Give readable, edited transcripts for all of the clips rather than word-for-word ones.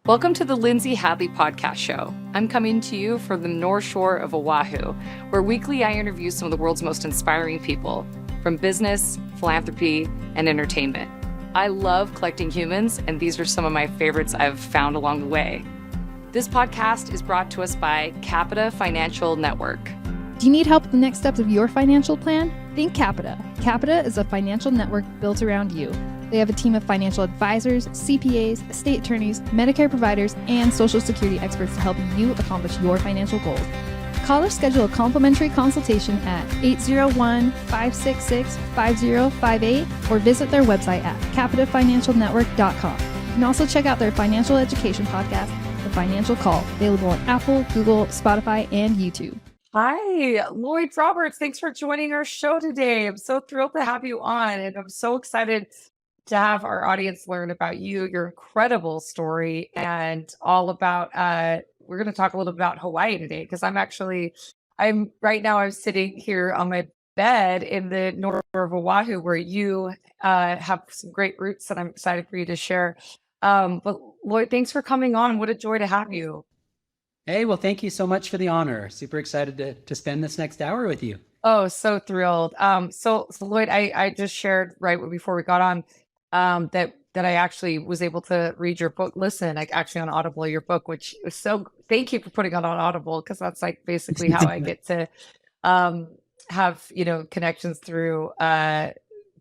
Welcome to the Lindsay Hadley Podcast Show. I'm coming to you from the North Shore of Oahu, where weekly I interview some of the world's most inspiring people from business, philanthropy, and entertainment. I love collecting humans, and these are some of my favorites I've found along the way. This podcast is brought to us by Capita Financial Network. Do you need help with the next steps of your financial plan? Think Capita. Capita is a financial network built around you. They have a team of financial advisors, CPAs, estate attorneys, Medicare providers, and Social Security experts to help you accomplish your financial goals. Call or schedule a complimentary consultation at 801-566-5058 or visit their website at capitafinancialnetwork.com. You can also check out their financial education podcast, The Financial Call, available on Apple, Google, Spotify, and YouTube. Hi, Lloyd Roberts. Thanks for joining our show today. I'm so thrilled to have you on, and I'm so excited to have our audience learn about you, your incredible story, and all about, we're going to talk a little bit about Hawaii today, because I'm right now I'm sitting here on my bed in the north of Oahu, where you have some great roots that I'm excited for you to share. But Lloyd, thanks for coming on. What a joy to have you. Hey, well, thank you so much for the honor. Super excited to spend this next hour with you. Oh, so thrilled. So Lloyd, I just shared right before we got on that I actually was able to read your book, actually on Audible, your book, which was thank you for putting it on Audible, because that's like basically how I get to have, connections through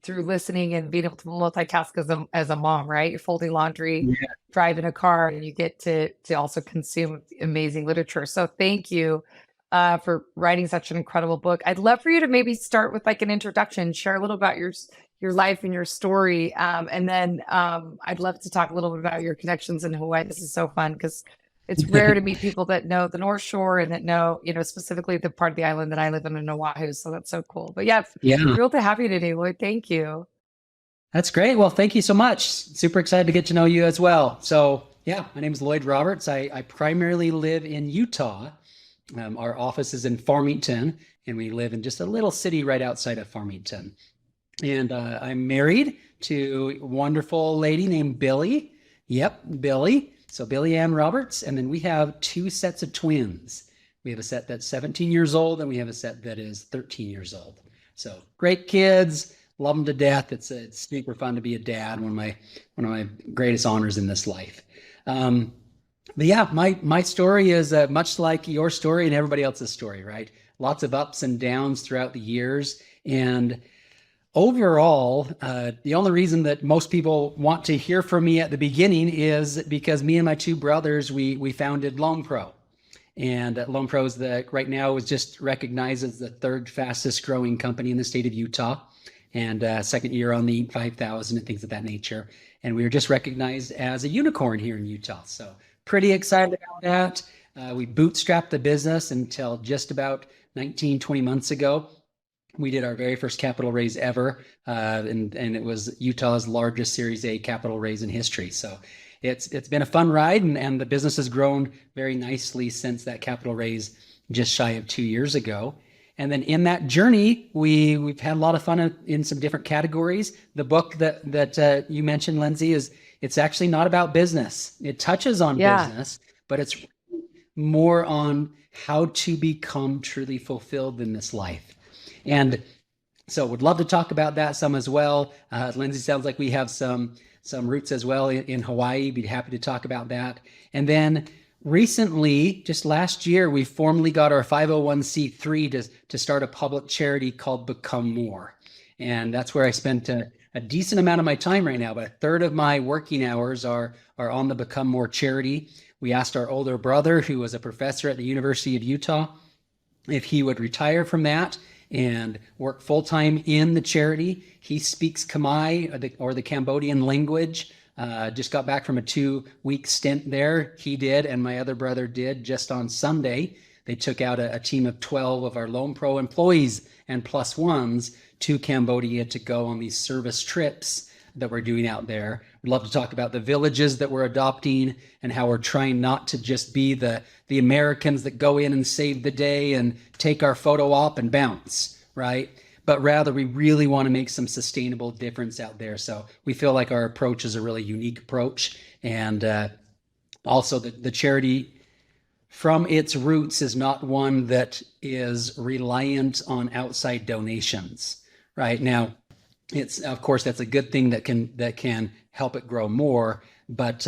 listening and being able to multitask as a mom, right? You're folding laundry, driving a car, and you get to also consume amazing literature. So thank you for writing such an incredible book. I'd love for you to maybe start with like an introduction, share a little about your life and your story. And then I'd love to talk a little bit about your connections in Hawaii. This is so fun because it's rare to meet people that know the North Shore and that know, specifically the part of the island that I live in Oahu. So that's so cool. But yeah, thrilled to have you today, Lloyd. Thank you. That's great. Well, thank you so much. Super excited to get to know you as well. So yeah, my name is Lloyd Roberts. I primarily live in Utah. Our office is in Farmington, and we live in just a little city right outside of Farmington. And I'm married to a wonderful lady named Billy. Yep, Billy. So Billy Ann Roberts. And then we have two sets of twins. We have a set that's 17 years old, and we have a set that is 13 years old. So great kids, love them to death. It's super fun to be a dad. One of my greatest honors in this life. But yeah, my story is much like your story and everybody else's story, right? Lots of ups and downs throughout the years. And overall, the only reason that most people want to hear from me at the beginning is because me and my two brothers, we founded LoanPro. And LoanPro is right now is just recognized as the third fastest growing company in the state of Utah, and second year on the 5,000 and things of that nature. And we were just recognized as a unicorn here in Utah. So pretty excited about that. We bootstrapped the business until just about 20 months ago. We did our very first capital raise ever, and it was Utah's largest Series A capital raise in history. So it's been a fun ride, and the business has grown very nicely since that capital raise just shy of 2 years ago. And then in that journey, we've had a lot of fun in some different categories. The book that you mentioned, Lindsay, it's actually not about business. It touches on business, but it's more on how to become truly fulfilled in this life. And so would love to talk about that some as well. Lindsay, sounds like we have some roots as well in Hawaii. Be happy to talk about that. And then recently, just last year, we formally got our 501c3 to start a public charity called Become More. And that's where I spent a decent amount of my time right now. But a third of my working hours are on the Become More charity. We asked our older brother, who was a professor at the University of Utah, if he would retire from that and work full-time in the charity. He speaks Khmer, or the Cambodian language. Just got back from a 2-week stint there. He did, and my other brother did just on Sunday. They took out a team of 12 of our LoanPro employees and plus ones to Cambodia to go on these service trips that we're doing out there. We'd love to talk about the villages that we're adopting and how we're trying not to just be the Americans that go in and save the day and take our photo op and bounce, right? But rather we really want to make some sustainable difference out there. So we feel like our approach is a really unique approach. And Also, the charity from its roots is not one that is reliant on outside donations. Right now, it's, of course, that's a good thing that can help it grow more. But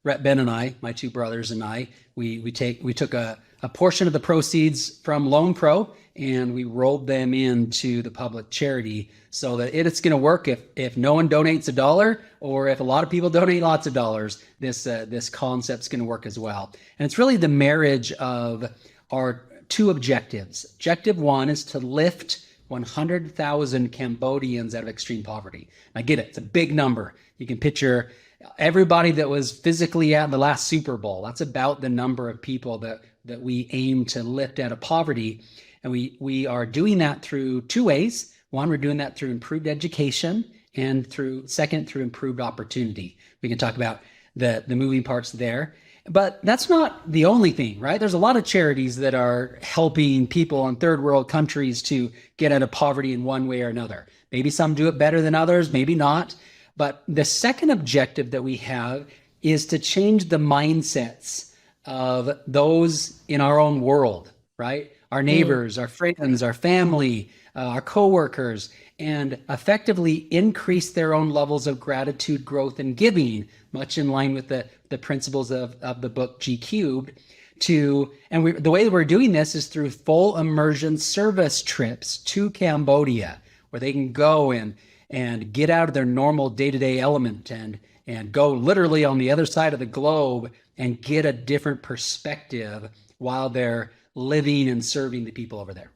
Rhett Ben and I, my two brothers and I, we took a portion of the proceeds from LoanPro and we rolled them into the public charity so that it's going to work if no one donates $1 or if a lot of people donate lots of dollars. This concept's going to work as well. And it's really the marriage of our two objectives. Objective one is to lift 100,000 Cambodians out of extreme poverty. I get it. It's a big number. You can picture everybody that was physically at the last Super Bowl. That's about the number of people that we aim to lift out of poverty. And we are doing that through two ways. One, we're doing that through improved education, and through improved opportunity. We can talk about the moving parts there. But that's not the only thing, right? There's a lot of charities that are helping people in third world countries to get out of poverty in one way or another. Maybe some do it better than others, maybe not. But the second objective that we have is to change the mindsets of those in our own world, right? Our neighbors, our friends, our family, our coworkers, and effectively increase their own levels of gratitude, growth, and giving, much in line with the principles of the book G Cubed. The way that we're doing this is through full immersion service trips to Cambodia, where they can go and get out of their normal day-to-day element and go literally on the other side of the globe and get a different perspective while they're living and serving the people over there.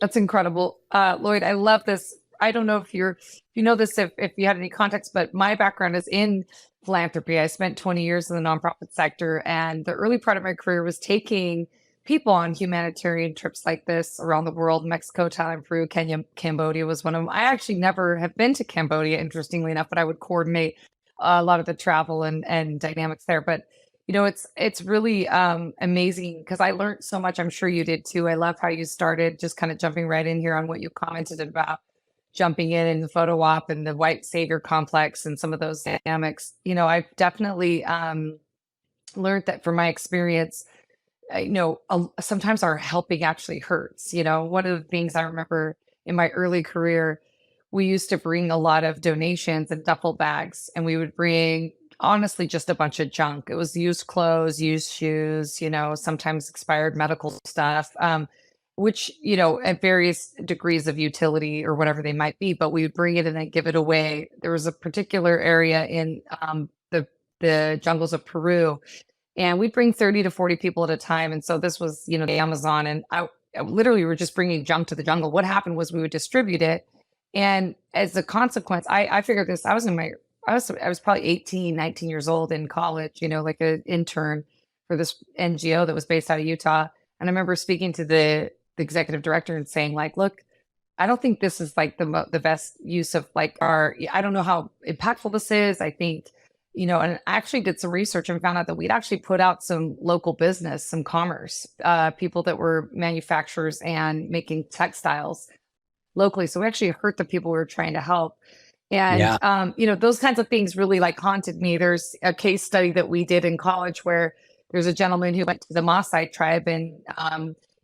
That's incredible. Lloyd, I love this. I don't know if you know this, if you had any context, but my background is in philanthropy. I spent 20 years in the nonprofit sector, and the early part of my career was taking people on humanitarian trips like this around the world. Mexico, Thailand, Peru, Kenya, Cambodia was one of them. I actually never have been to Cambodia, interestingly enough, but I would coordinate a lot of the travel and dynamics there. But it's really amazing because I learned so much. I'm sure you did too. I love how you started, just kind of jumping right in here on what you commented about, jumping in the photo op and the white savior complex and some of those dynamics. I've definitely learned that from my experience. Sometimes our helping actually hurts. One of the things I remember in my early career, we used to bring a lot of donations in duffel bags, and we would bring honestly just a bunch of junk. It was used clothes, used shoes, sometimes expired medical stuff, which, at various degrees of utility or whatever they might be, but we would bring it and then give it away. There was a particular area in the jungles of Peru, and we'd bring 30 to 40 people at a time. And so this was, the Amazon, and I literally were just bringing junk to the jungle. What happened was we would distribute it. And as a consequence, I figured this, I was probably 18, 19 years old in college, like an intern for this NGO that was based out of Utah. And I remember speaking to the executive director and saying, like, look, I don't think this is like the best use of I don't know how impactful this is. I think, and I actually did some research and found out that we'd actually put out some local business, some commerce, people that were manufacturers and making textiles locally. So we actually hurt the people we were trying to help. And, those kinds of things really haunted me. There's a case study that we did in college where there's a gentleman who went to the Maasai tribe in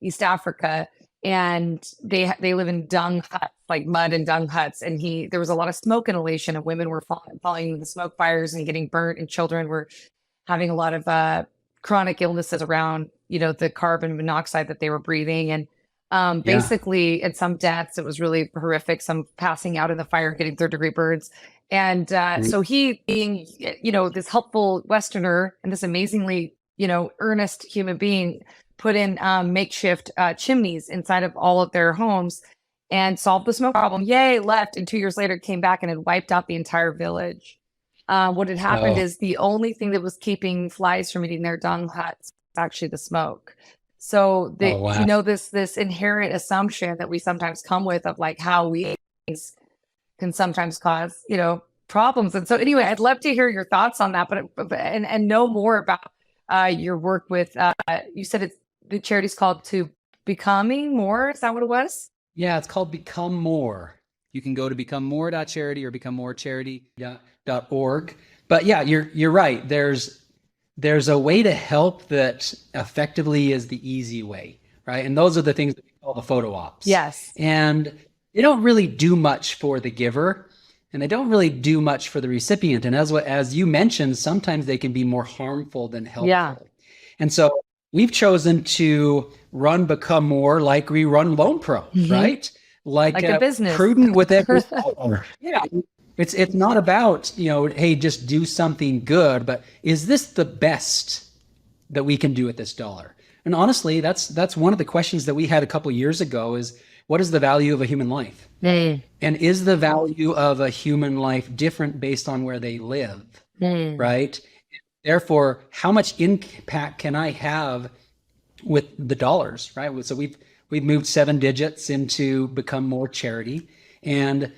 East Africa, and they live in dung huts, like mud and dung huts. And there was a lot of smoke inhalation, and women were falling into the smoke fires and getting burnt, and children were having a lot of chronic illnesses around, the carbon monoxide that they were breathing. And basically, in some deaths, it was really horrific. Some passing out in the fire, getting third-degree burns. And so he, being, this helpful Westerner and this amazingly, earnest human being, put in makeshift chimneys inside of all of their homes and solved the smoke problem. Yay, left. And 2 years later, came back and had wiped out the entire village. What had happened is the only thing that was keeping flies from eating their dung huts was actually the smoke. So this inherent assumption that we sometimes come with of how we can sometimes cause, problems. And so anyway, I'd love to hear your thoughts on that, and know more about your work with, you said the charity's called To Becoming More. Is that what it was? Yeah, it's called Become More. You can go to becomemore.charity or becomemorecharity.org. But yeah, you're right. There's there's a way to help that effectively is the easy way, right? And those are the things that we call the photo ops. Yes. And they don't really do much for the giver, and they don't really do much for the recipient. And as you mentioned, sometimes they can be more harmful than helpful. Yeah. And so we've chosen to run Become More like we run LoanPro, right? Like a business. Prudent with every dollar. Yeah. It's not about, hey, just do something good, but is this the best that we can do with this dollar? And honestly, that's one of the questions that we had a couple of years ago is, what is the value of a human life? And is the value of a human life different based on where they live, right? Therefore, how much impact can I have with the dollars, right? So we've moved 7 digits into Become More charity, and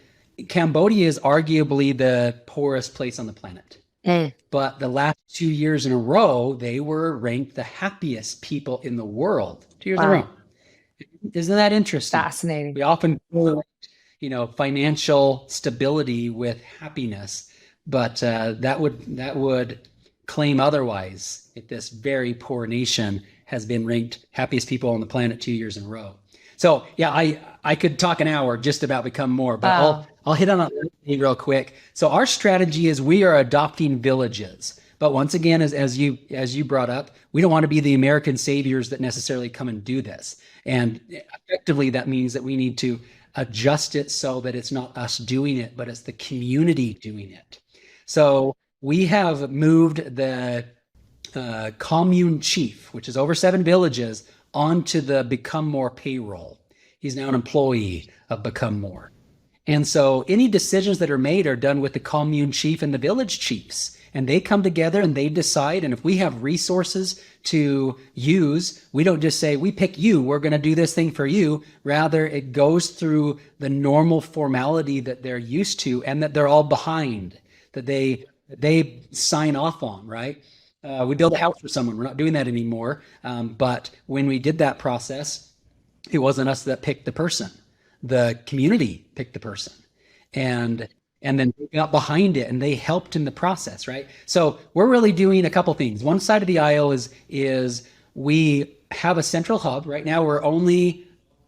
Cambodia is arguably the poorest place on the planet. But the last 2 years in a row, they were ranked the happiest people in the world. 2 years in a row. Isn't that interesting? Fascinating. We often correlate, financial stability with happiness, but that would claim otherwise if this very poor nation has been ranked happiest people on the planet 2 years in a row. So yeah, I could talk an hour just about Become More, but I'll hit on it real quick. So our strategy is we are adopting villages. But once again, as you brought up, we don't want to be the American saviors that necessarily come and do this. And effectively, that means that we need to adjust it so that it's not us doing it, but it's the community doing it. So we have moved the commune chief, which is over 7 villages, onto the Become More payroll. He's now an employee of Become More. And so any decisions that are made are done with the commune chief and the village chiefs. And they come together and they decide. And if we have resources to use, we don't just say, we pick you, we're going to do this thing for you. Rather, it goes through the normal formality that they're used to and that they're all behind, that they sign off on, right? We build a house for someone. We're not doing that anymore. But when we did that process, it wasn't us that picked the person. The community picked the person. And then they got behind it and they helped in the process, right? So we're really doing a couple things. One side of the aisle is we have a central hub. Right now we're only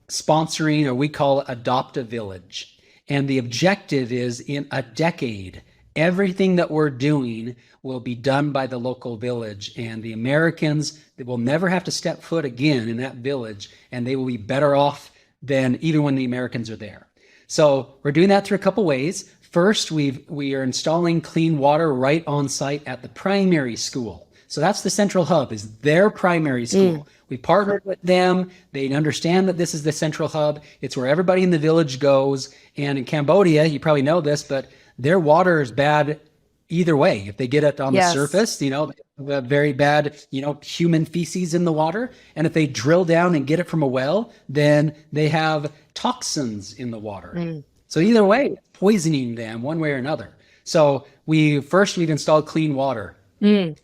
sponsoring, or we call it Adopt a Village. And the objective is in a decade, everything that we're doing will be done by the local village, and the Americans, they will never have to step foot again in that village, and they will be better off than even when the Americans are there. So we're doing that through a couple ways. First, we are installing clean water right on site at the primary school. So that's the central hub, is their primary school. We partnered with them. They understand that this is the central hub. It's where everybody in the village goes. And in Cambodia, you probably know this, but their water is bad either way. If they get it on the surface, they have very bad, human feces in the water. And if they drill down and get it from a well, then they have toxins in the water. So either way, poisoning them one way or another. So we've installed clean water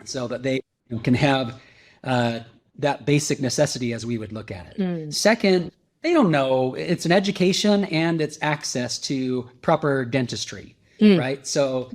so that they can have that basic necessity as we would look at it. Second, they don't know. It's an education and it's access to proper dentistry, right? So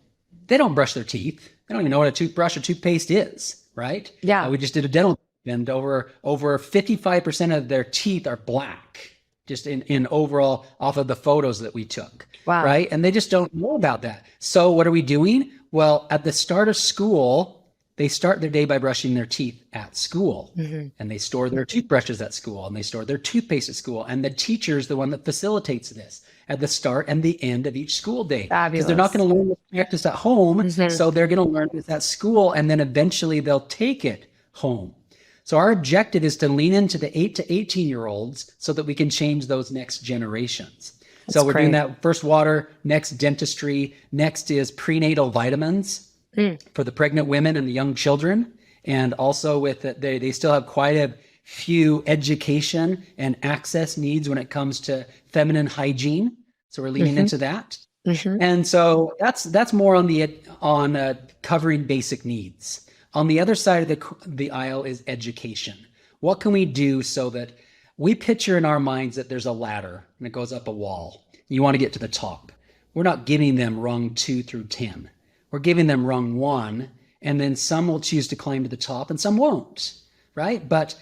they don't brush their teeth. They don't even know what a toothbrush or toothpaste is, right? Yeah. We just did a dental and over 55% of their teeth are black, just in overall off of the photos that we took. Wow. Right? And they just don't know about that. So what are we doing? Well, at the start of school, they start their day by brushing their teeth at school. And they store their toothbrushes at school, and they store their toothpaste at school. And the teacher's the one that facilitates this at the start and the end of each school day. Because they're not going to learn this practice at home. So they're going to learn this at school, and then eventually they'll take it home. So our objective is to lean into the 8 to 18-year-olds so that we can change those next generations. So we're doing that first water, next dentistry, next is prenatal vitamins for the pregnant women and the young children. And also with it, they still have quite a few education and access needs when it comes to feminine hygiene. So we're leaning into that. And so that's more on covering basic needs. On the other side of the aisle is education. What can we do so that we picture in our minds that there's a ladder and it goes up a wall. You want to get to the top. We're not giving them rung 2 through 10. We're giving them rung 1, and then some will choose to climb to the top and some won't, right? But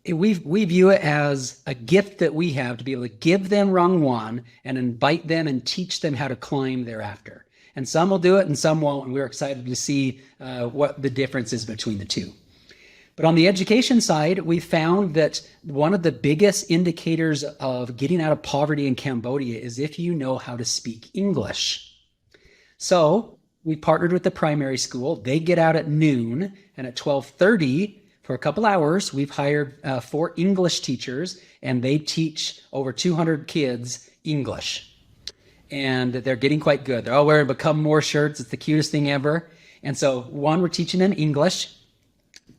we view it as a gift that we have to be able to give them rung one and invite them and teach them how to climb thereafter. And some will do it and some won't, and we're excited to see what the difference is between the two. But on the education side, we found that one of the biggest indicators of getting out of poverty in Cambodia is if you know how to speak English. So we partnered with the primary school. They get out at noon, and at 12:30, for a couple hours, we've hired 4 English teachers, and they teach over 200 kids English. And they're getting quite good. They're all wearing Become More shirts. It's the cutest thing ever. And so 1, we're teaching them English.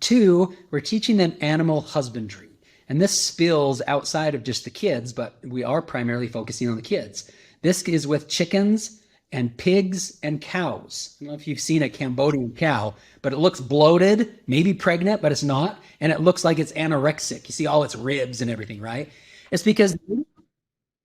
2, we're teaching them animal husbandry. And this spills outside of just the kids, but we are primarily focusing on the kids. This is with chickens and pigs and cows. I don't know if you've seen a Cambodian cow, but it looks bloated, maybe pregnant, but it's not. And it looks like it's anorexic. You see all its ribs and everything, right? It's because,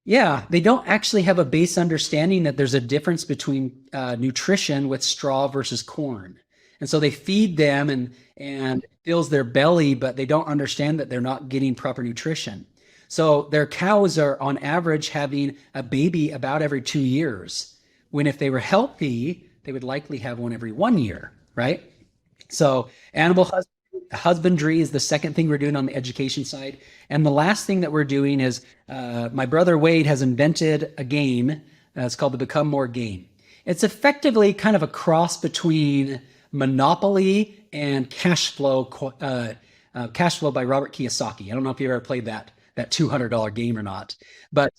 yeah, they don't actually have a base understanding that there's a difference between nutrition with straw versus corn. And so they feed them and it fills their belly, but they don't understand that they're not getting proper nutrition. So their cows are on average having a baby about every 2 years, when if they were healthy, they would likely have one every 1 year, right? So animal husbandry is the second thing we're doing on the education side. And the last thing that we're doing is my brother Wade has invented a game. It's called the Become More game. It's effectively kind of a cross between Monopoly and Cash Flow by Robert Kiyosaki. I don't know if you ever played that $200 game or not, but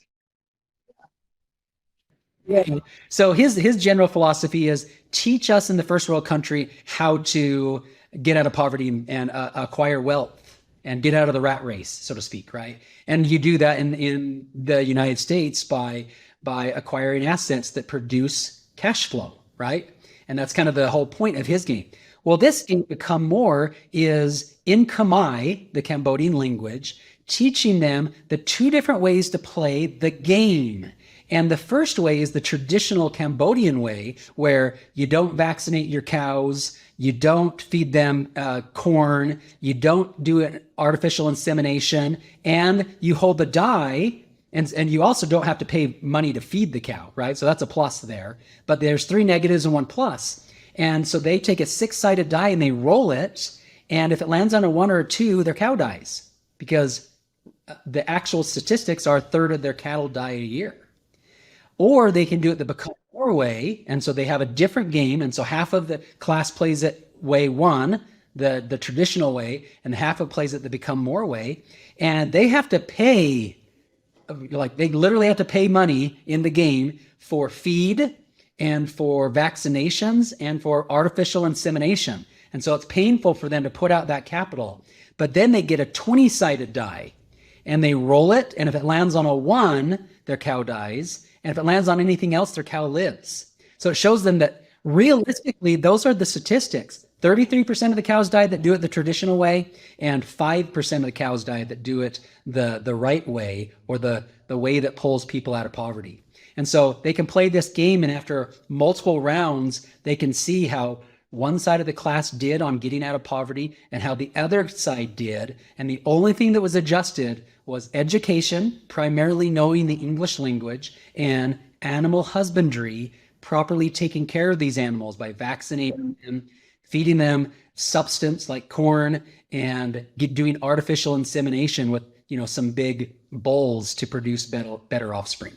yeah. So his general philosophy is teach us in the first world country how to get out of poverty and acquire wealth and get out of the rat race, so to speak, right? And you do that in the United States by acquiring assets that produce cash flow, right? And that's kind of the whole point of his game. Well, this game, Become More, is in Khmer, the Cambodian language, teaching them the 2 different ways to play the game. And the first way is the traditional Cambodian way, where you don't vaccinate your cows, you don't feed them corn, you don't do an artificial insemination, and you hold the die, and you also don't have to pay money to feed the cow, right? So that's a plus there. But there's 3 negatives and 1 plus. And so they take a 6-sided die and they roll it, and if it lands on a 1 or a 2, their cow dies, because the actual statistics are a third of their cattle die a year. Or they can do it the Become More way, and so they have a different game, and so half of the class plays it way 1, the traditional way, and half of plays it the Become More way, and they have to pay, like they literally have to pay money in the game for feed and for vaccinations and for artificial insemination. And so it's painful for them to put out that capital. But then they get a 20-sided die and they roll it, and if it lands on a 1, their cow dies. And if it lands on anything else, their cow lives. So it shows them that realistically, those are the statistics. 33% of the cows die that do it the traditional way, and 5% of the cows die that do it the right way, or the way that pulls people out of poverty. And so they can play this game, and after multiple rounds, they can see how one side of the class did on getting out of poverty and how the other side did. And the only thing that was adjusted was education, primarily knowing the English language, and animal husbandry, properly taking care of these animals by vaccinating them, feeding them substance like corn, and doing artificial insemination with some big bulls to produce better offspring.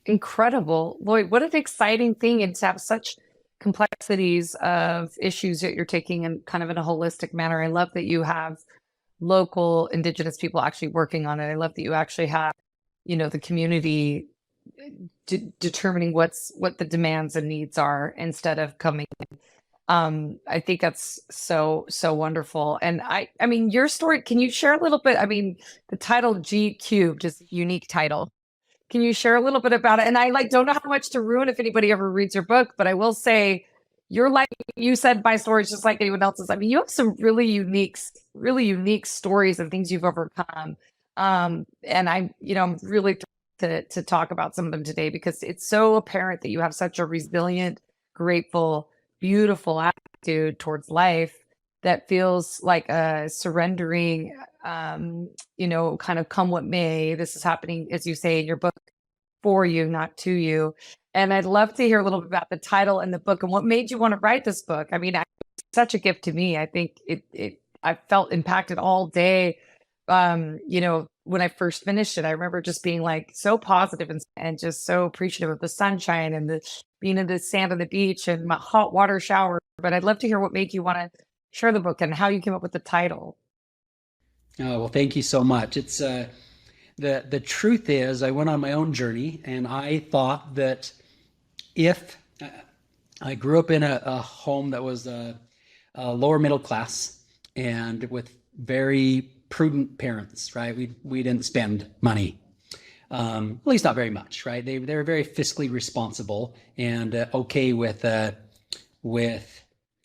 Incredible. Lloyd, what an exciting thing, and to have such complexities of issues that you're taking in kind of in a holistic manner. I love that you have local indigenous people actually working on it. I love that you actually have, the community determining what the demands and needs are instead of coming. I think that's so wonderful. And I mean, your story, can you share a little bit? I mean, the title G Cubed is a unique title. Can you share a little bit about it? And I don't know how much to ruin if anybody ever reads your book, but I will say you're like, you said my story is just like anyone else's. I mean, you have some really unique stories and things you've overcome. And I'm really thrilled to talk about some of them today, because it's so apparent that you have such a resilient, grateful, beautiful attitude towards life that feels like a surrendering, kind of come what may. This is happening, as you say in your book, for you, not to you. And I'd love to hear a little bit about the title and the book and what made you want to write this book. I mean, it's such a gift to me. I think I felt impacted all day. When I first finished it, I remember just being like so positive and just so appreciative of the sunshine and the being in the sand on the beach and my hot water shower. But I'd love to hear what made you want to share the book and how you came up with the title. Oh, well, thank you so much. It's the truth is, I went on my own journey, and I thought that if I grew up in a home that was a lower middle class and with very prudent parents, right? We didn't spend money, at least not very much, right? They were very fiscally responsible and okay with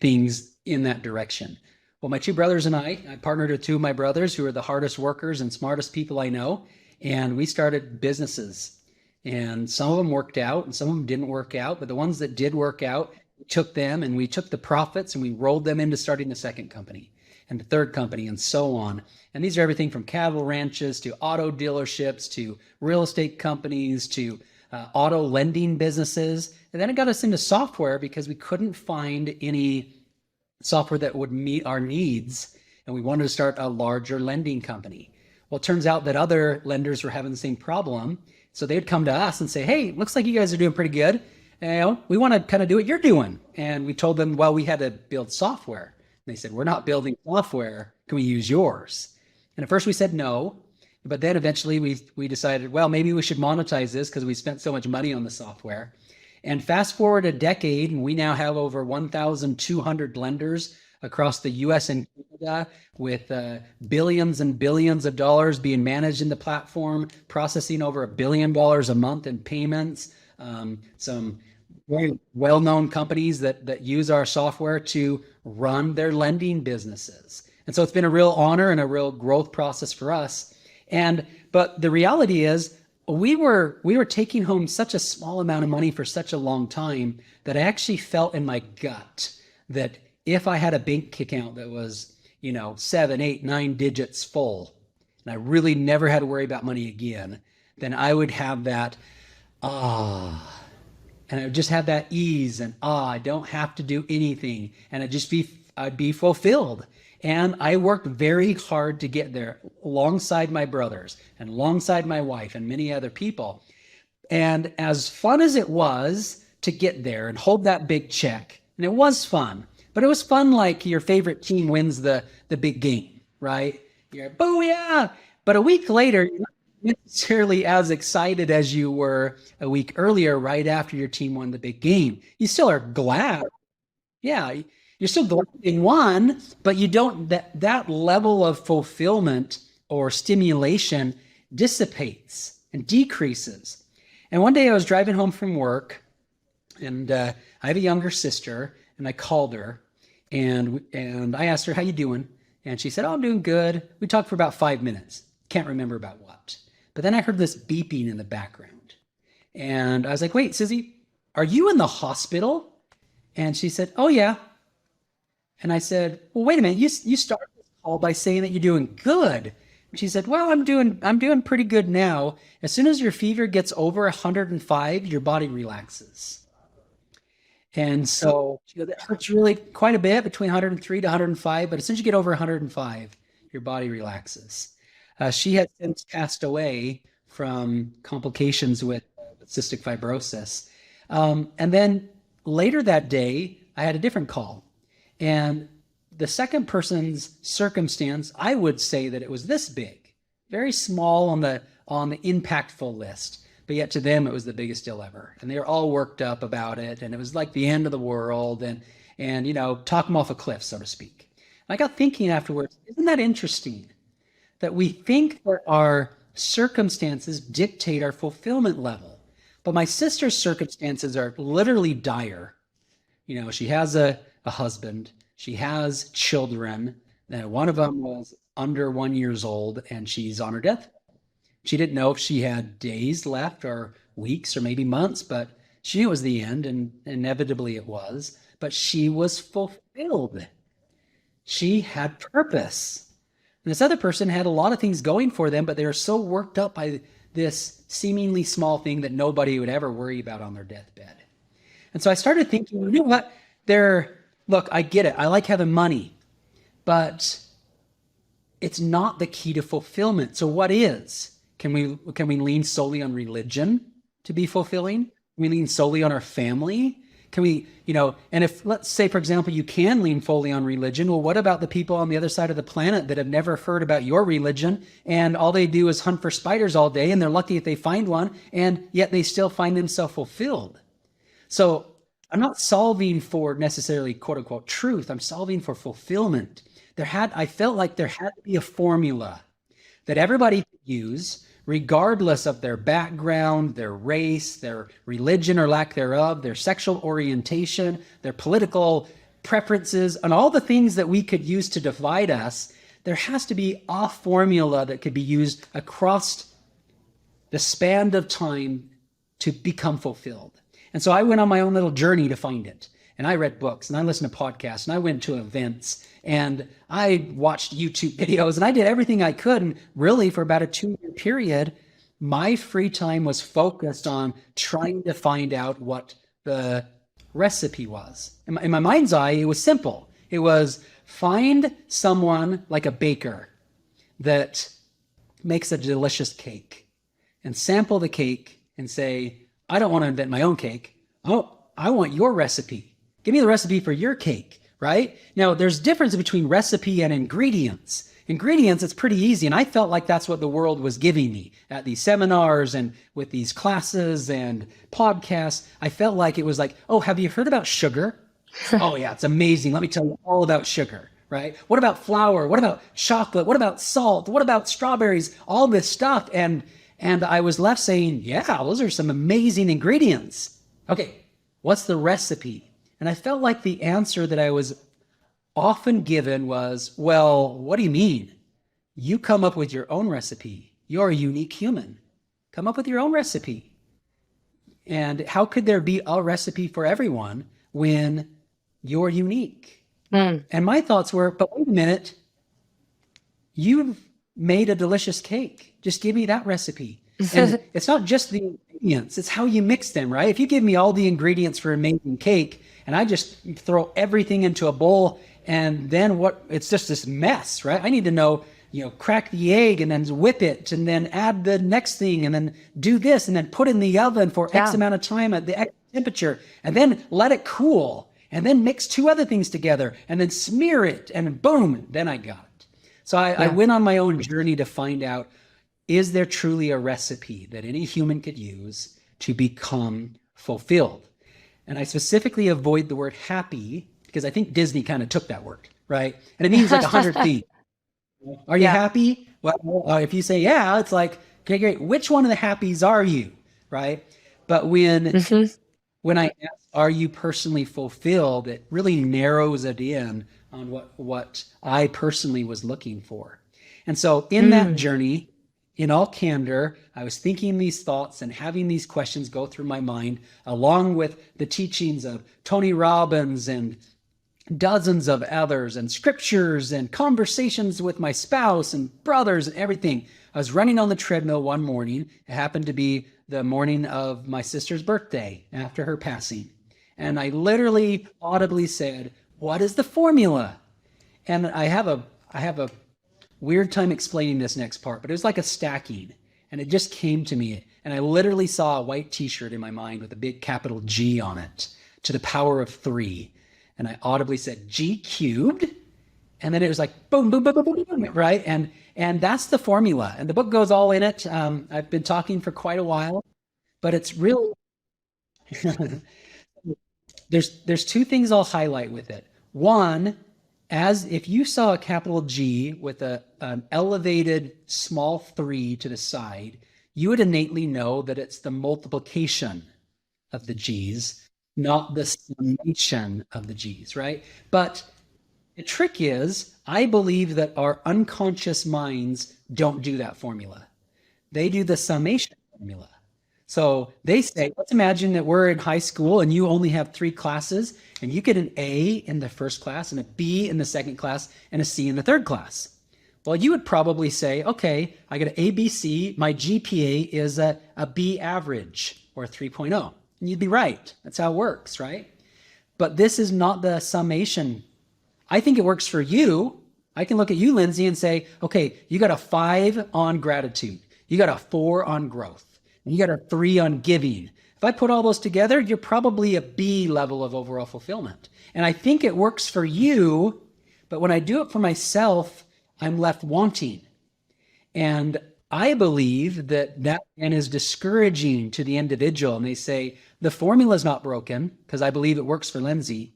things in that direction. Well, my two brothers and I partnered with two of my brothers who are the hardest workers and smartest people I know, and we started businesses. And some of them worked out and some of them didn't work out, but the ones that did work out, we took them and we took the profits and we rolled them into starting the second company and the third company and so on. And these are everything from cattle ranches to auto dealerships to real estate companies to auto lending businesses. And then it got us into software because we couldn't find any software that would meet our needs. And we wanted to start a larger lending company. Well, it turns out that other lenders were having the same problem. So they'd come to us and say, hey, looks like you guys are doing pretty good. We want to kind of do what you're doing. And we told them, well, we had to build software. And they said, we're not building software. Can we use yours? And at first we said no. But then eventually we decided, well, maybe we should monetize this because we spent so much money on the software. And fast forward a decade, and we now have over 1,200 lenders across the US and Canada with billions and billions of dollars being managed in the platform, processing over $1 billion a month in payments. Some very well-known companies that use our software to run their lending businesses. And so it's been a real honor and a real growth process for us. But the reality is we were taking home such a small amount of money for such a long time that I actually felt in my gut that if I had a bank account that was, 7, 8, 9 digits full, and I really never had to worry about money again, then I would have that, and I would just have that ease and, I don't have to do anything. And I'd be fulfilled. And I worked very hard to get there alongside my brothers and alongside my wife and many other people. And as fun as it was to get there and hold that big check, and it was fun, but it was fun like your favorite team wins the big game, right? You're booyah! But a week later, you're not necessarily as excited as you were a week earlier, right after your team won the big game. You still are glad. Yeah, you're still glad they won, but you don't, that level of fulfillment or stimulation dissipates and decreases. And one day I was driving home from work, and I have a younger sister, and I called her, and I asked her, how you doing? And she said, oh, I'm doing good. We talked for about 5 minutes. Can't remember about what. But then I heard this beeping in the background. And I was like, wait, Sissy, are you in the hospital? And she said, oh, yeah. And I said, well, wait a minute. You started this call by saying that you're doing good. And she said, well, I'm doing pretty good now. As soon as your fever gets over 105, your body relaxes. And so that hurts really quite a bit between 103 to 105. But as soon as you get over 105, your body relaxes. She had since passed away from complications with cystic fibrosis. And then later that day, I had a different call. And the second person's circumstance, I would say that it was this big, very small on the impactful list. But yet to them, it was the biggest deal ever. And they were all worked up about it. And it was like the end of the world and talk them off a cliff, so to speak. And I got thinking afterwards, isn't that interesting? That we think that our circumstances dictate our fulfillment level. But my sister's circumstances are literally dire. She has a husband. She has children. One of them was under 1 year old, and she's on her deathbed. She didn't know if she had days left or weeks or maybe months, but she knew it was the end, and inevitably it was. But she was fulfilled. fulfilled. She had purpose. And this other person had a lot of things going for them, but they were so worked up by this seemingly small thing that nobody would ever worry about on their deathbed. And so I started thinking, you know what? Look, I get it. I like having money, but it's not the key to fulfillment. So what is? Can we lean solely on religion to be fulfilling? Can we lean solely on our family? Can we, and if, let's say, for example, you can lean fully on religion, well, what about the people on the other side of the planet that have never heard about your religion and all they do is hunt for spiders all day and they're lucky if they find one and yet they still find themselves fulfilled? So I'm not solving for necessarily quote unquote truth. I'm solving for fulfillment. I felt like there had to be a formula that everybody could use, regardless of their background, their race, their religion or lack thereof, their sexual orientation, their political preferences, and all the things that we could use to divide us. There has to be a formula that could be used across the span of time to become fulfilled. And so I went on my own little journey to find it. And I read books and I listened to podcasts and I went to events and I watched YouTube videos and I did everything I could. And really for about a 2-year period, my free time was focused on trying to find out what the recipe was. In my mind's eye, it was simple. It was find someone like a baker that makes a delicious cake and sample the cake and say, I don't want to invent my own cake. Oh, I want your recipe. Give me the recipe for your cake, right? Now, there's difference between recipe and ingredients. Ingredients, it's pretty easy. And I felt like that's what the world was giving me at these seminars and with these classes and podcasts. I felt like it was like, oh, have you heard about sugar? Oh, yeah, it's amazing. Let me tell you all about sugar, right? What about flour? What about chocolate? What about salt? What about strawberries? All this stuff. And I was left saying, yeah, those are some amazing ingredients. Okay, what's the recipe? And I felt like the answer that I was often given was, well, what do you mean? You come up with your own recipe. You're a unique human. Come up with your own recipe. And how could there be a recipe for everyone when you're unique? And my thoughts were, but wait a minute, you've made a delicious cake. Just give me that recipe. And it's not just the ingredients, it's how you mix them, right? If you give me all the ingredients for an amazing cake and I just throw everything into a bowl and then it's just this mess, right? I need to know, crack the egg and then whip it and then add the next thing and then do this and then put it in the oven for X amount of time at the X temperature and then let it cool and then mix 2 other things together and then smear it and boom, then I got it. So I went on my own journey to find out, is there truly a recipe that any human could use to become fulfilled? And I specifically avoid the word happy because I think Disney kind of took that word, right? And it means like 100 things. Are you happy? Well, if you say, yeah, it's like, okay, great. Which one of the happies are you, right? But when I ask, are you personally fulfilled, it really narrows it in on what I personally was looking for. And so in that journey, in all candor, I was thinking these thoughts and having these questions go through my mind, along with the teachings of Tony Robbins and dozens of others and scriptures and conversations with my spouse and brothers and everything. I was running on the treadmill one morning. It happened to be the morning of my sister's birthday after her passing. And I literally audibly said, what is the formula? And I have a weird time explaining this next part, but it was like a stacking and it just came to me. And I literally saw a white t-shirt in my mind with a big capital G on it, to the power of 3. And I audibly said G cubed. And then it was like, boom, boom, boom, boom, boom, boom, right? And that's the formula. And the book goes all in it. I've been talking for quite a while, but it's really, there's 2 things I'll highlight with it. One, as if you saw a capital G with an elevated small 3 to the side, you would innately know that it's the multiplication of the G's, not the summation of the G's, right? But the trick is, I believe that our unconscious minds don't do that formula. They do the summation formula. So they say, let's imagine that we're in high school and you only have 3 classes and you get an A in the first class and a B in the second class and a C in the third class. Well, you would probably say, okay, I got an A, B, C. My GPA is a B average or a 3.0. And you'd be right. That's how it works, right? But this is not the summation. I think it works for you. I can look at you, Lindsay, and say, okay, you got a 5 on gratitude. You got a 4 on growth. And you got a 3 on giving. If I put all those together, you're probably a B level of overall fulfillment. And I think it works for you, but when I do it for myself, I'm left wanting. And I believe that then is discouraging to the individual. And they say, the formula is not broken, because I believe it works for Lindsay,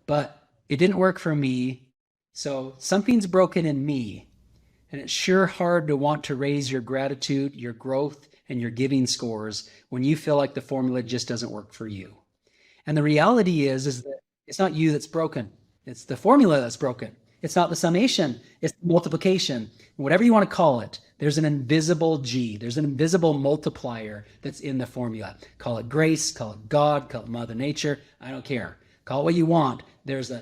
but it didn't work for me. So something's broken in me. And it's sure hard to want to raise your gratitude, your growth, and your giving scores when you feel like the formula just doesn't work for you. And the reality is that it's not you that's broken. It's the formula that's broken. It's not the summation. It's the multiplication. Whatever you want to call it, there's an invisible G. There's an invisible multiplier that's in the formula. Call it grace, call it God, call it Mother Nature. I don't care. Call it what you want. There's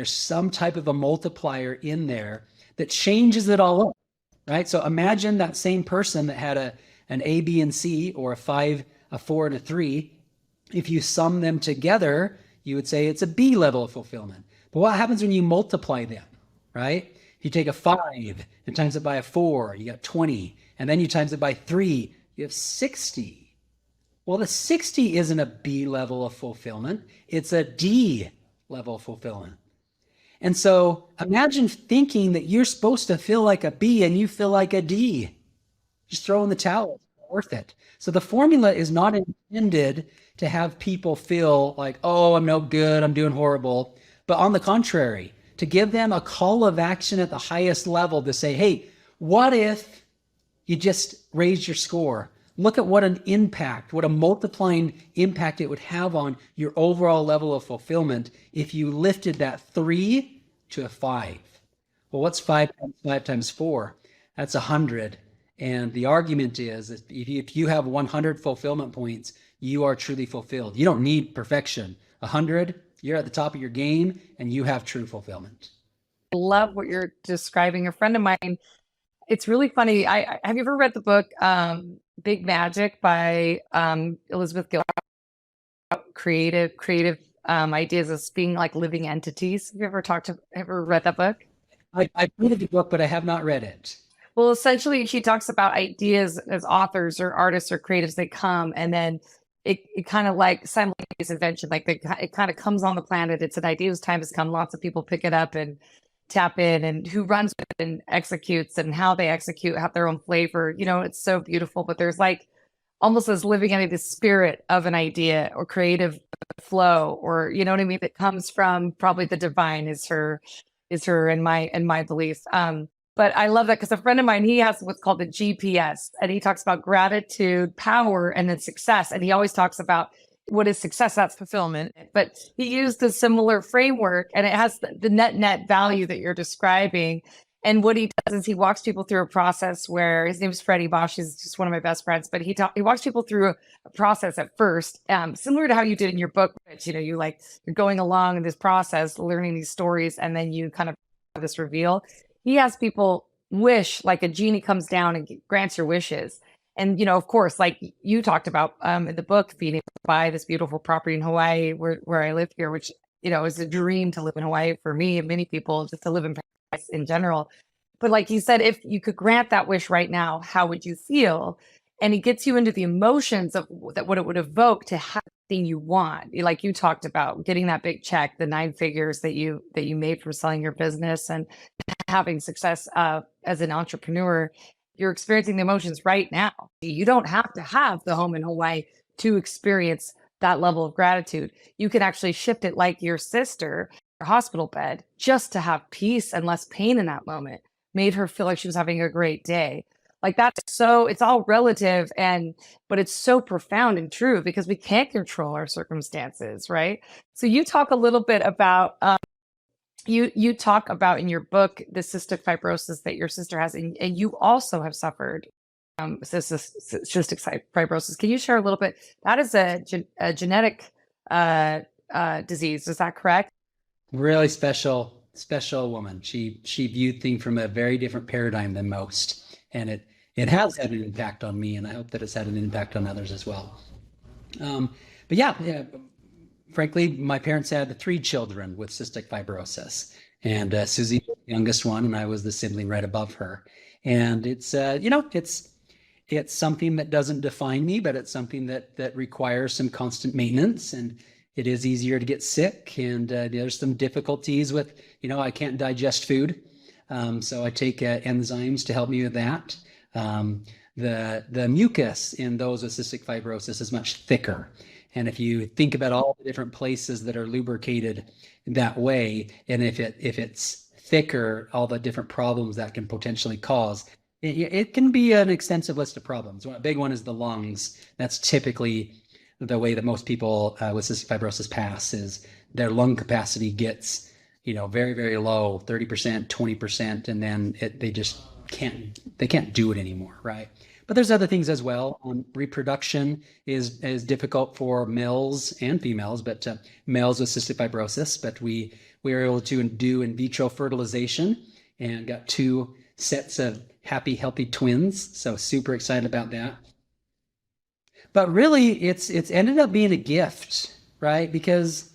some type of a multiplier in there that changes it all up, right? So imagine that same person that had an A, B, and C, or a 5, a 4, and a 3. If you sum them together, you would say it's a B level of fulfillment. But what happens when you multiply them, right? If you take a 5 and times it by a 4, you got 20. And then you times it by 3, you have 60. Well, the 60 isn't a B level of fulfillment. It's a D level of fulfillment. And so imagine thinking that you're supposed to feel like a B and you feel like a D. Just throw in the towel. It's not worth it. So the formula is not intended to have people feel like, oh, I'm no good, I'm doing horrible. But on the contrary, to give them a call of action at the highest level to say, hey, what if you just raised your score? Look at what an impact, what a multiplying impact it would have on your overall level of fulfillment if you lifted that 3 to a 5. Well, what's 5 times 5 times 4? That's 100. And the argument is that if you have 100 fulfillment points, you are truly fulfilled. You don't need perfection. 100, you're at the top of your game and you have true fulfillment. I love what you're describing. A friend of mine, it's really funny. Have you ever read the book Big Magic by Elizabeth Gilbert? Creative ideas as being like living entities. Have you ever read that book? I've read the book, but I have not read it. Well, essentially, she talks about ideas as authors or artists or creatives. They come and then it kind of like simultaneous invention. Like it kind of comes on the planet. It's an idea whose time has come. Lots of people pick it up and tap in, and who runs with it and executes, and how they execute have their own flavor. You know, it's so beautiful. But there's like almost as living into the spirit of an idea or creative flow, or you know what I mean, that comes from probably the divine is her in my belief. But I love that because a friend of mine, he has what's called the GPS, and he talks about gratitude, power, and then success. And he always talks about what is success? That's fulfillment. But he used a similar framework, and it has the net value that you're describing. And what he does is he walks people through a process where his name is Freddie Bosch. He's just one of my best friends, but he walks people through a process at first, similar to how you did in your book, which, you know, you're going along in this process, learning these stories, and then you kind of have this reveal. He has people wish, like a genie comes down and grants your wishes. And, you know, of course, like you talked about in the book, being able to buy this beautiful property in Hawaii where I live here, which, you know, is a dream to live in Hawaii for me and many people, just to live in paradise in general. But like you said, if you could grant that wish right now, how would you feel? And it gets you into the emotions of what it would evoke to have the thing you want. Like you talked about getting that big check, the 9 figures that you made from selling your business and having success as an entrepreneur. You're experiencing the emotions right now. You don't have to have the home in Hawaii to experience that level of gratitude. You can actually shift it like your sister, her hospital bed, just to have peace and less pain in that moment. Made her feel like she was having a great day. Like that's so, it's all relative, but it's so profound and true because we can't control our circumstances, right? So you talk a little bit about, you talk about in your book, the cystic fibrosis that your sister has, and you also have suffered cystic fibrosis. Can you share a little bit? That is a genetic disease. Is that correct? Really special woman. She viewed things from a very different paradigm than most, and it has had an impact on me, and I hope that it's had an impact on others as well. But yeah, frankly, my parents had 3 children with cystic fibrosis, and Susie was the youngest one, and I was the sibling right above her. And it's it's something that doesn't define me, but it's something that requires some constant maintenance, and it is easier to get sick, and there's some difficulties with, I can't digest food, so I take enzymes to help me with that. The mucus in those with cystic fibrosis is much thicker. And if you think about all the different places that are lubricated that way, and if it's thicker, all the different problems that can potentially cause, it can be an extensive list of problems. One big one is the lungs. That's typically the way that most people with cystic fibrosis pass, is their lung capacity gets, very, very low, 30%, 20%, and then they just can't do it anymore, right? But there's other things as well. Reproduction is difficult for males and females, but males with cystic fibrosis. But we were able to do in vitro fertilization and got 2 sets of happy, healthy twins. So super excited about that. But really, it's ended up being a gift, right? Because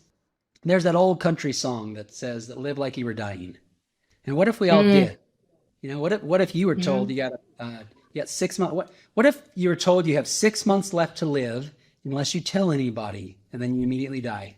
there's that old country song that says that live like you were dying. And what if we all did? What if you were told you got 6 months? What if you were told you have 6 months left to live unless you tell anybody, and then you immediately die?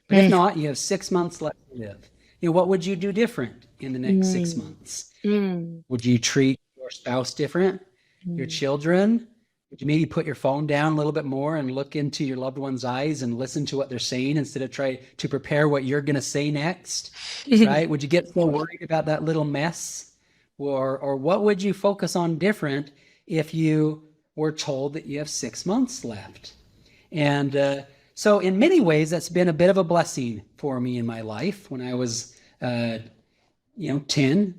But if not, you have 6 months left to live. What would you do different in the next 6 months? Would you treat your spouse different? Your children? Would you maybe put your phone down a little bit more and look into your loved one's eyes and listen to what they're saying instead of try to prepare what you're going to say next? Right? Would you get so worried about that little mess? Or what would you focus on different if you were told that you have 6 months left? And so in many ways, that's been a bit of a blessing for me in my life. When I was 10,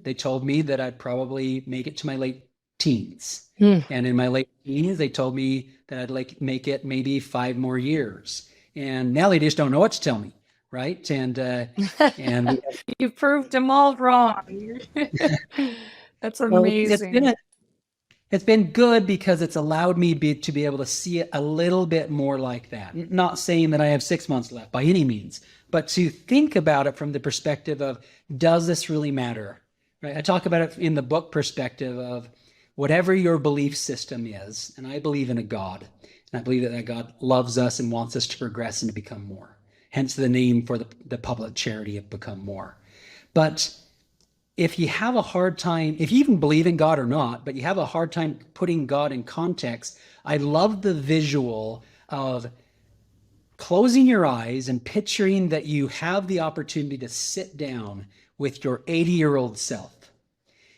they told me that I'd probably make it to my late teens. And in my late teens, they told me that I'd make it maybe 5 more years. And now they just don't know what to tell me, right? And you proved them all wrong. That's amazing. It's been good because it's allowed me to be able to see it a little bit more like that. Not saying that I have 6 months left by any means, but to think about it from the perspective of, does this really matter? Right? I talk about it in the book perspective of whatever your belief system is, and I believe in a God, and I believe that God loves us and wants us to progress and to become more. Hence the name for the public charity of Become More. But if you have a hard time, if you even believe in God or not, but you have a hard time putting God in context, I love the visual of closing your eyes and picturing that you have the opportunity to sit down with your 80-year-old self.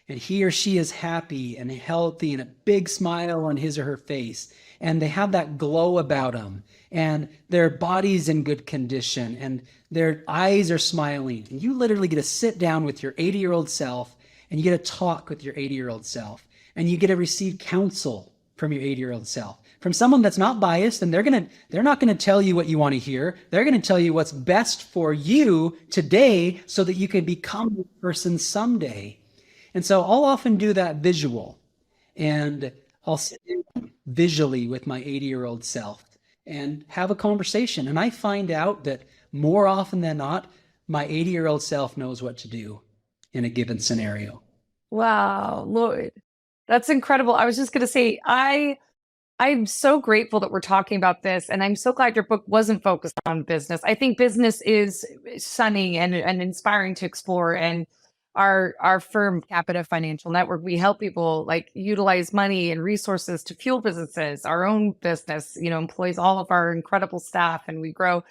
And he or she is happy and healthy and a big smile on his or her face. And they have that glow about them. And their body's in good condition. And their eyes are smiling. And you literally get to sit down with your 80-year-old self. And you get to talk with your 80-year-old self. And you get to receive counsel from your 80-year-old self. From someone that's not biased. And they're not going to tell you what you want to hear. They're going to tell you what's best for you today so that you can become the person someday. And so I'll often do that visual, and I'll sit visually with my 80-year-old self and have a conversation. And I find out that more often than not, my 80-year-old self knows what to do in a given scenario. Wow, Lloyd, that's incredible. I was just going to say, I'm so grateful that we're talking about this, and I'm so glad your book wasn't focused on business. I think business is sunny and inspiring to explore, and our firm, Capita Financial Network, we help people utilize money and resources to fuel businesses. Our own business, employs all of our incredible staff, and we grow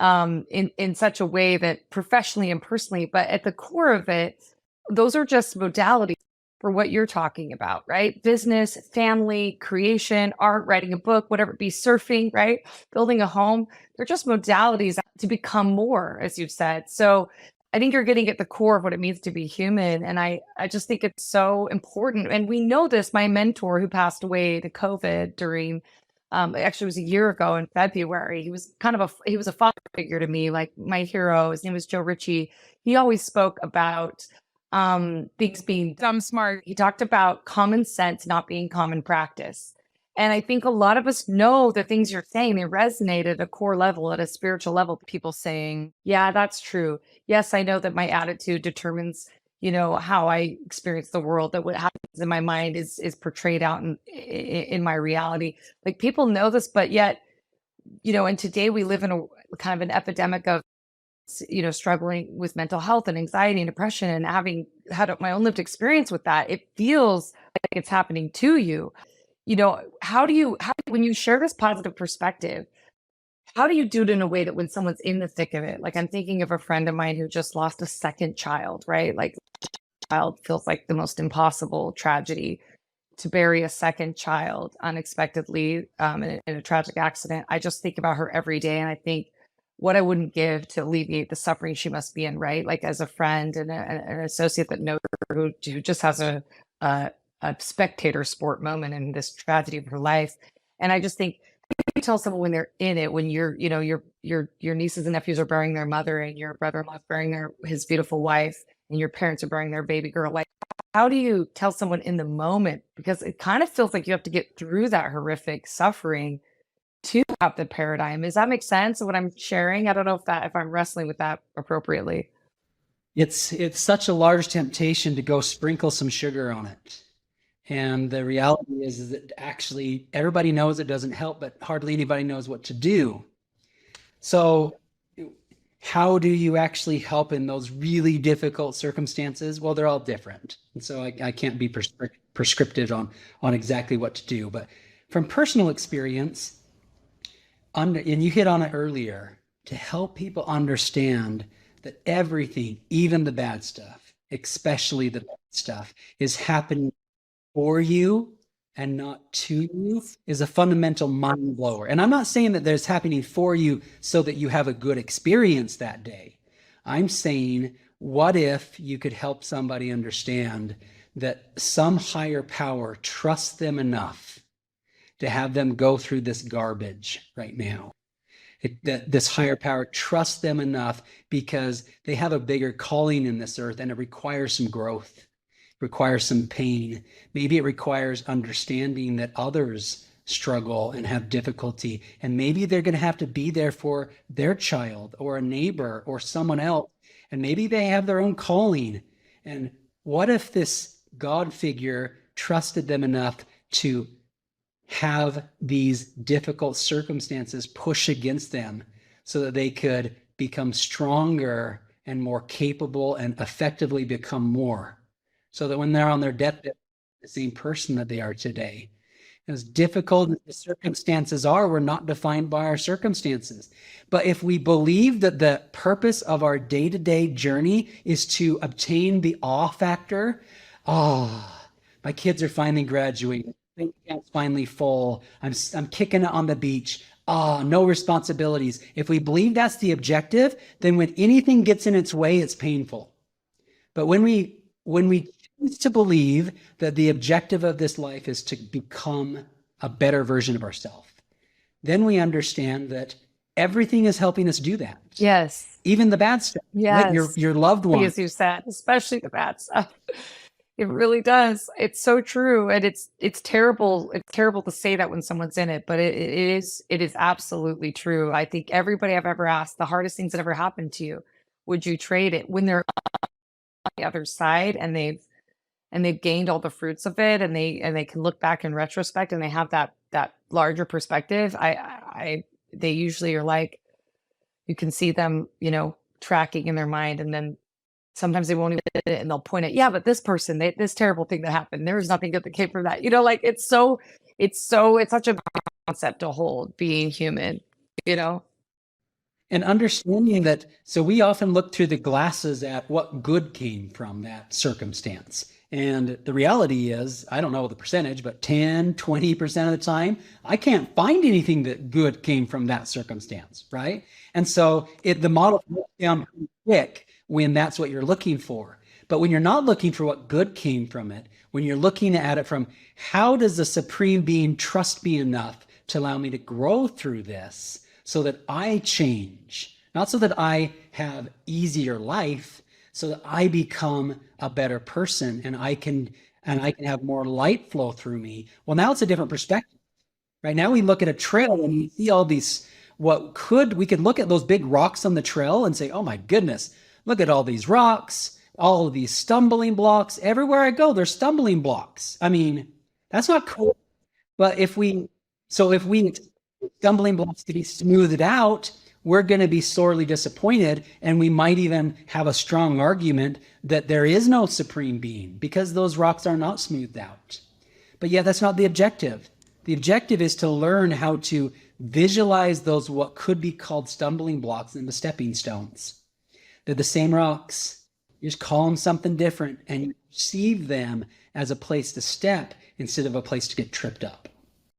in such a way that professionally and personally. But at the core of it, those are just modalities for what you're talking about, right? Business, family, creation, art, writing a book, whatever it be, surfing, right? Building a home. They're just modalities to become more, as you've said. So I think you're getting at the core of what it means to be human. And I just think it's so important. And we know this, my mentor who passed away to COVID during, actually it was a year ago in February. He was he was a father figure to me, like my hero. His name was Joe Ritchie. He always spoke about things being dumb smart. He talked about common sense not being common practice. And I think a lot of us know the things you're saying, they resonate at a core level, at a spiritual level. People saying, yeah, that's true. Yes, I know that my attitude determines, how I experience the world, that what happens in my mind is portrayed out in my reality. Like people know this, but yet, and today we live in a kind of an epidemic of, struggling with mental health and anxiety and depression, and having had my own lived experience with that, it feels like it's happening to you. When you share this positive perspective, how do you do it in a way that when someone's in the thick of it, like I'm thinking of a friend of mine who just lost a second child, right? Like child feels like the most impossible tragedy. To bury a second child unexpectedly in a tragic accident, I just think about her every day, and I think what I wouldn't give to alleviate the suffering she must be in, right? Like as a friend and an associate that knows her, who just has a spectator sport moment in this tragedy of her life. And I just think you tell someone when they're in it, when your nieces and nephews are burying their mother, and your brother-in-law burying his beautiful wife, and your parents are burying their baby girl. Like, how do you tell someone in the moment? Because it kind of feels like you have to get through that horrific suffering to have the paradigm. Does that make sense of what I'm sharing? I don't know if I'm wrestling with that appropriately. It's such a large temptation to go sprinkle some sugar on it. And the reality is that actually everybody knows it doesn't help, but hardly anybody knows what to do. So how do you actually help in those really difficult circumstances? Well, they're all different. And so I can't be prescriptive on exactly what to do. But from personal experience, and you hit on it earlier, to help people understand that everything, even the bad stuff, especially the bad stuff, is happening for you and not to you, is a fundamental mind blower. And I'm not saying that there's happening for you so that you have a good experience that day. I'm saying, what if you could help somebody understand that some higher power trusts them enough to have them go through this garbage right now? That this higher power trusts them enough because they have a bigger calling in this earth, and it requires some growth, requires some pain. Maybe it requires understanding that others struggle and have difficulty, and maybe they're going to have to be there for their child or a neighbor or someone else, and maybe they have their own calling. And what if this God figure trusted them enough to have these difficult circumstances push against them so that they could become stronger and more capable and effectively become more, so that when they're on their deathbed, the same person that they are today. As difficult as the circumstances are, we're not defined by our circumstances. But if we believe that the purpose of our day-to-day journey is to obtain the awe factor, my kids are finally graduating, camp's finally full, I'm kicking it on the beach, no responsibilities. If we believe that's the objective, then when anything gets in its way, it's painful. But when we choose to believe that the objective of this life is to become a better version of ourselves, then we understand that everything is helping us do that. Yes. Even the bad stuff. Yes. Right? Your loved ones. As you said, especially the bad stuff. It really does. It's so true. And it's terrible. It's terrible to say that when someone's in it, but it is absolutely true. I think everybody I've ever asked, the hardest things that ever happened to you, would you trade it when they're on the other side and they've gained all the fruits of it, and they can look back in retrospect and they have that larger perspective. They usually are like, you can see them, tracking in their mind, and then sometimes they won't even admit it, and they'll point at, yeah, but this person, this terrible thing that happened, there was nothing good that came from that. Like it's such a concept to hold, being human, And understanding that, so we often look through the glasses at what good came from that circumstance. And the reality is, I don't know the percentage, but 10, 20% of the time, I can't find anything that good came from that circumstance, right? And so the model breaks down pretty quick when that's what you're looking for. But when you're not looking for what good came from it, when you're looking at it from how does the Supreme Being trust me enough to allow me to grow through this so that I change, not so that I have easier life, so that I become a better person and I can have more light flow through me. Well, now it's a different perspective. Right now we look at a trail and we see all these we could look at those big rocks on the trail and say, oh my goodness, look at all these rocks, all of these stumbling blocks. Everywhere I go, there's stumbling blocks. I mean, that's not cool. But if we stumbling blocks to be smoothed out, we're going to be sorely disappointed. And we might even have a strong argument that there is no supreme being because those rocks are not smoothed out. But yeah, that's not the objective. The objective is to learn how to visualize those what could be called stumbling blocks into stepping stones. They're the same rocks. You just call them something different and you perceive them as a place to step instead of a place to get tripped up.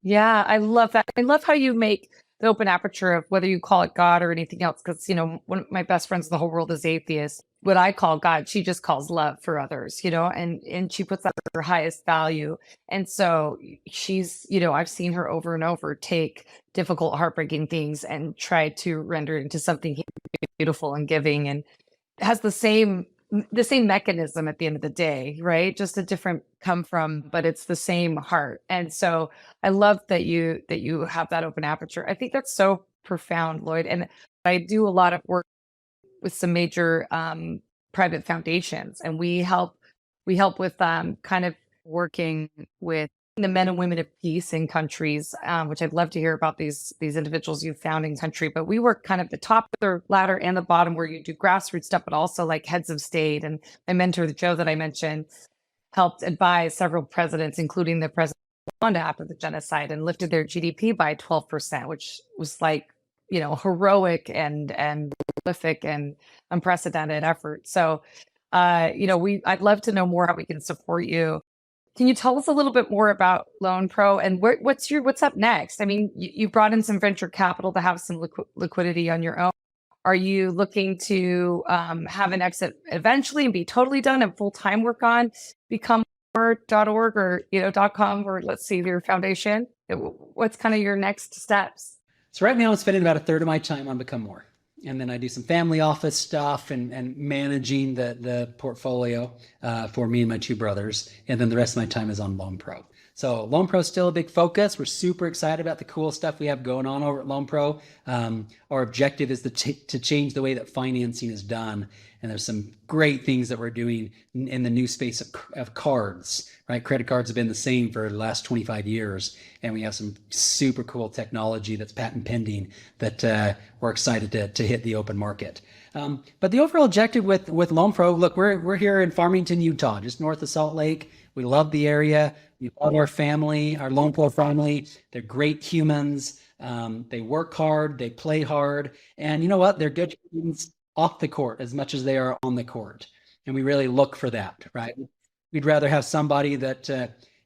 Yeah, I love that. I love how you make the open aperture of whether you call it God or anything else. Because, one of my best friends in the whole world is atheist. What I call God, she just calls love for others, and she puts that as her highest value. And so she's, I've seen her over and over take difficult, heartbreaking things and try to render it into something beautiful and giving, and has the same mechanism at the end of the day, right? Just a different come from, but it's the same heart. And so I love that you have that open aperture. I think that's so profound, Lloyd. And I do a lot of work with some major private foundations, and we help with kind of working with the men and women of peace in countries, which I'd love to hear about these individuals you found in country. But we work kind of the top of the ladder and the bottom where you do grassroots stuff, but also like heads of state. And my mentor, Joe, that I mentioned, helped advise several presidents, including the president of Rwanda after the genocide, and lifted their GDP by 12%, which was like, heroic and prolific and unprecedented effort. So, I'd love to know more how we can support you. Can you tell us a little bit more about LoanPro and what's up next? I mean, you brought in some venture capital to have some liquidity on your own. Are you looking to have an exit eventually and be totally done and full-time work on become.org or .com, or let's see, your foundation? What's kind of your next steps? So right now I'm spending about a third of my time on Become More. And then I do some family office stuff and managing the portfolio for me and my two brothers. And then the rest of my time is on LoanPro. So LoanPro is still a big focus. We're super excited about the cool stuff we have going on over at LoanPro. Our objective is to change the way that financing is done. And there's some great things that we're doing in the new space of cards, right? Credit cards have been the same for the last 25 years. And we have some super cool technology that's patent pending that we're excited to hit the open market. But the overall objective with LoanPro, look, we're here in Farmington, Utah, just north of Salt Lake. We love the area. We love our family, our LoanPro family. They're great humans. They work hard. They play hard. And you know what? They're good humans off the court as much as they are on the court. And we really look for that, right? We'd rather have somebody that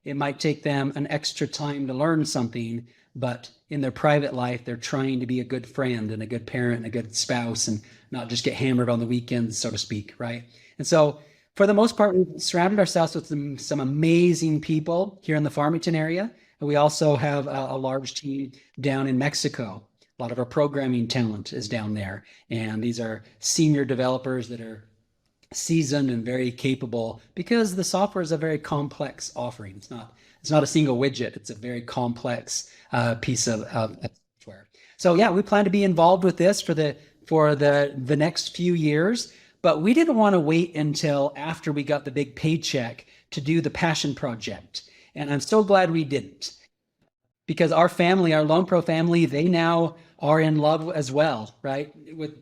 it might take them an extra time to learn something, but in their private life, they're trying to be a good friend and a good parent and a good spouse and not just get hammered on the weekends, so to speak, right? And so for the most part, we've surrounded ourselves with some amazing people here in the Farmington area. And we also have a large team down in Mexico. A lot of our programming talent is down there. And these are senior developers that are seasoned and very capable because the software is a very complex offering. It's not a single widget. It's a very complex piece of software. So yeah, we plan to be involved with this for the next few years. But we didn't want to wait until after we got the big paycheck to do the passion project. And I'm so glad we didn't. Because our family, our LoanPro family, they now are in love as well, right? With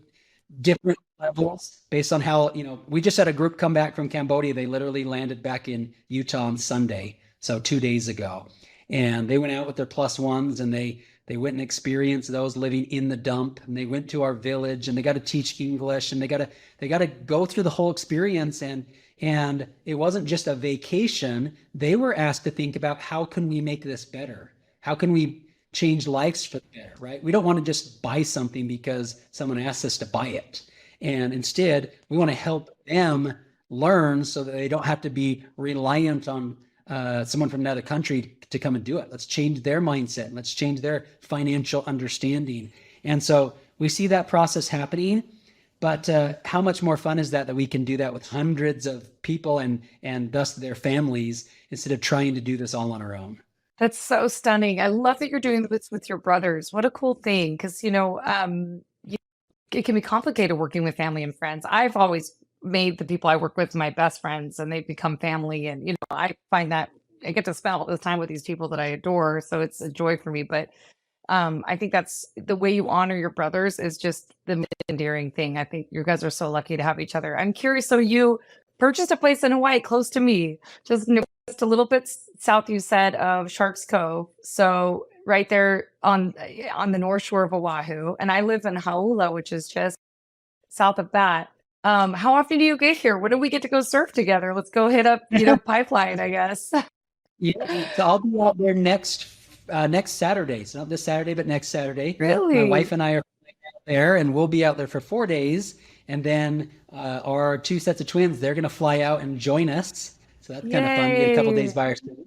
different levels based on how, we just had a group come back from Cambodia. They literally landed back in Utah on Sunday, so 2 days ago. And they went out with their plus ones and they went and experienced those living in the dump, and they went to our village and they got to teach English and they got to go through the whole experience. And it wasn't just a vacation. They were asked to think about how can we make this better? How can we change lives for the better, right? We don't want to just buy something because someone asked us to buy it. And instead, we want to help them learn so that they don't have to be reliant on someone from another country to come and do it. Let's change their mindset. Let's change their financial understanding. And so we see that process happening. But how much more fun is that we can do that with hundreds of people and thus their families instead of trying to do this all on our own? That's so stunning. I love that you're doing this with your brothers. What a cool thing. Because, it can be complicated working with family and friends. I've always made the people I work with my best friends and they've become family. And, I find that I get to spend all the time with these people that I adore. So it's a joy for me. But I think that's the way you honor your brothers is just the most endearing thing. I think you guys are so lucky to have each other. I'm curious. So you purchased a place in Hawaii close to me, just a little bit south, you said, of Sharks Cove. So right there on the north shore of Oahu. And I live in Hauula, which is just south of that. How often do you get here? When do we get to go surf together? Let's go hit up, Pipeline, I guess. Yeah, so I'll be out there next Saturday. So not this Saturday, but next Saturday. Really? My wife and I are out there, and we'll be out there for 4 days. And then our 2 sets of twins, they're going to fly out and join us. So that's kind of fun. Get a couple days by ourselves.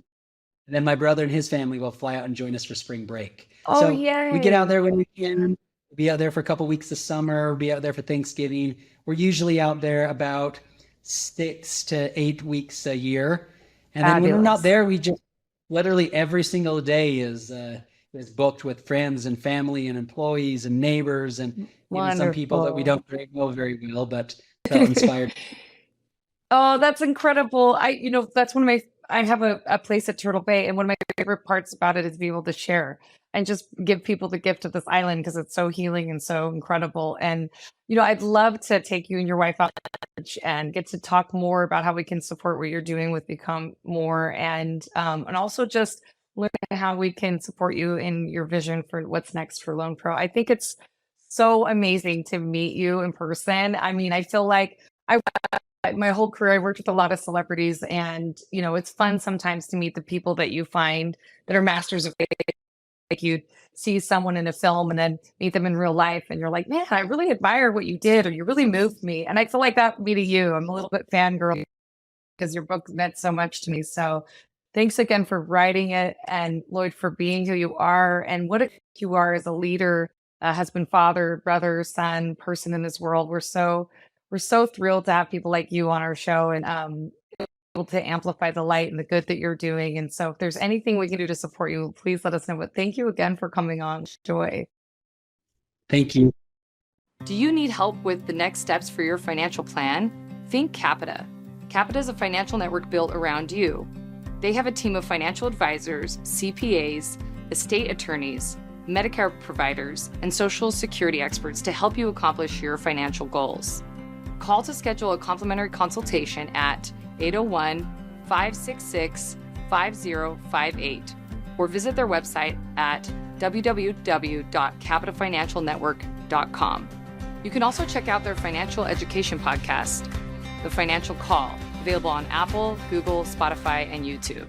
And then my brother and his family will fly out and join us for spring break. Oh, so yay. We get out there when we can. We'll be out there for a couple weeks this summer. We'll be out there for Thanksgiving. We're usually out there about 6 to 8 weeks a year. And then when we're not there, we just literally every single day is booked with friends and family and employees and neighbors and even some people that we don't know very well, but felt inspired. Oh, that's incredible. That's I have a place at Turtle Bay, and one of my favorite parts about it is being able to share and just give people the gift of this island because it's so healing and so incredible. And, I'd love to take you and your wife out and get to talk more about how we can support what you're doing with Become More and also just learn how we can support you in your vision for what's next for LoanPro. I think it's so amazing to meet you in person. I mean, I feel like my whole career, I worked with a lot of celebrities and, it's fun sometimes to meet the people that you find that are masters of it. Like you see someone in a film and then meet them in real life and you're like, man, I really admire what you did or you really moved me. And I feel like that meeting you. I'm a little bit fangirl because your book meant so much to me. So thanks again for writing it and Lloyd for being who you are and what you are as a leader, husband, father, brother, son, person in this world. We're so thrilled to have people like you on our show and able to amplify the light and the good that you're doing. And so if there's anything we can do to support you, please let us know. But thank you again for coming on. Joy. Thank you. Do you need help with the next steps for your financial plan? Think Capita. Capita is a financial network built around you. They have a team of financial advisors, CPAs, estate attorneys, Medicare providers, and Social Security experts to help you accomplish your financial goals. Call to schedule a complimentary consultation at 801-566-5058 or visit their website at www.capitafinancialnetwork.com. You can also check out their financial education podcast, The Financial Call, available on Apple, Google, Spotify, and YouTube.